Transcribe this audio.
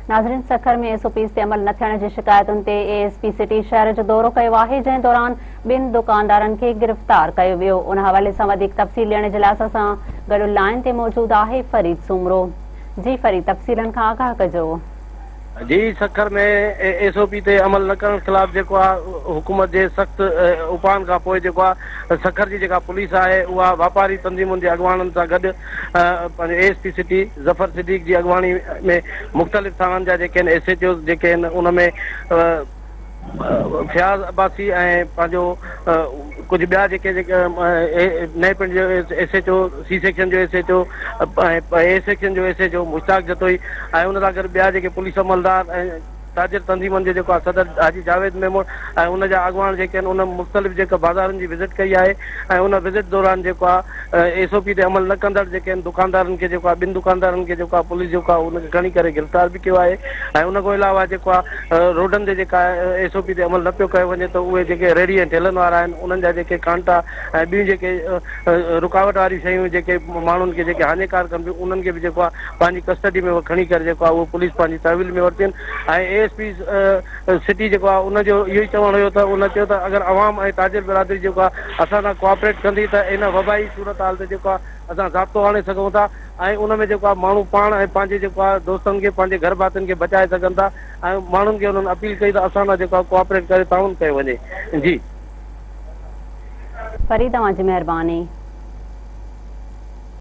नाज़रीन, सखर में SOPs ते अमल न थियण जी शिकायतुनि ते ASP सिटी शहर जो दौरो कयो आहे, जंहिं दौरान ॿिनि दुकानदारनि खे गिरफ्तार कयो वियो। उन हवाले सां वधीक तफ़सील ॾियण जे लाइ असां सां गॾु लाइन ते मौजूद आहे फरीद सोमरो। जी फरीद, तफ़सीलनि खां आगाह कजो। जी, सखर में SOP ते अमल न करण खिलाफ़ जेको आहे हुकूमत जे सख़्त उपान खां पोइ जेको आहे सखर जी जेका पुलिस आहे उहा वापारी तंज़ीमुनि जे अॻवाननि सां गॾु पंहिंजे ASP सिटी ज़फर सिद्दीक़ जी अॻवानी में मुख़्तलिफ़ थाननि जा जेके आहिनि SHOs जेके आहिनि उन में फयाज़ अब्बासी ऐं पंहिंजो कुझु ॿिया जेके नए पिंड जो SHO, C सेक्शन जो SHO ऐं A सेक्शन जो SHO मुश्ताक जतोई ऐं उन सां गॾु ॿिया जेके पुलिस अमलदार ऐं ताजिर तंज़ीमनि जो जेको आहे सदर हाजी जावेद मेमोन ऐं उन जा अॻवान जेके आहिनि उन मुख़्तलिफ़ जेका बाज़ारनि जी विज़िट कई आहे ऐं उन विज़िट दौरान जेको आहे SOP ते अमल न कंदड़ जेके आहिनि दुकानदारनि खे जेको आहे ॿिनि दुकानदारनि खे जेको आहे पुलिस जेको आहे उनखे खणी करे गिरफ़्तार बि कयो आहे। ऐं उन खां अलावा जेको आहे रोडनि ते जेका SOP ते अमल न पियो कयो वञे त उहे जेके रेडी ऐं ठेलनि वारा आहिनि उन्हनि जा जेके कांटा ऐं ॿियूं जेके रुकावट वारी शयूं जेके माण्हुनि खे जेके हानिकार कनि थियूं उन्हनि खे बि जेको आहे पंहिंजी कस्टडी में खणी करे जेको आहे उहो पुलिस पंहिंजी तहवील में वरितियूं आहिनि। ऐं ASP सिटी जेको आहे उनजो इहो ई चवणु हुयो त उन चयो त अगरि अवाम ऐं ताजिर बिरादरी जेको आहे असां सां कोऑपरेट कंदी त इन वबाई सूरत हाल ते जेको आहे असां ज़ाब्तो आणे सघूं था ऐं उन में जेको आहे माण्हू पाण ऐं पंहिंजे जेको आहे दोस्तनि खे पंहिंजे घर भातियुनि खे बचाए सघनि था ऐं माण्हुनि खे उन्हनि अपील कई त असां सां जेको आहे कोऑपरेट करे ताउन कयो वञे। जी फरीद, तव्हांजी महिरबानी।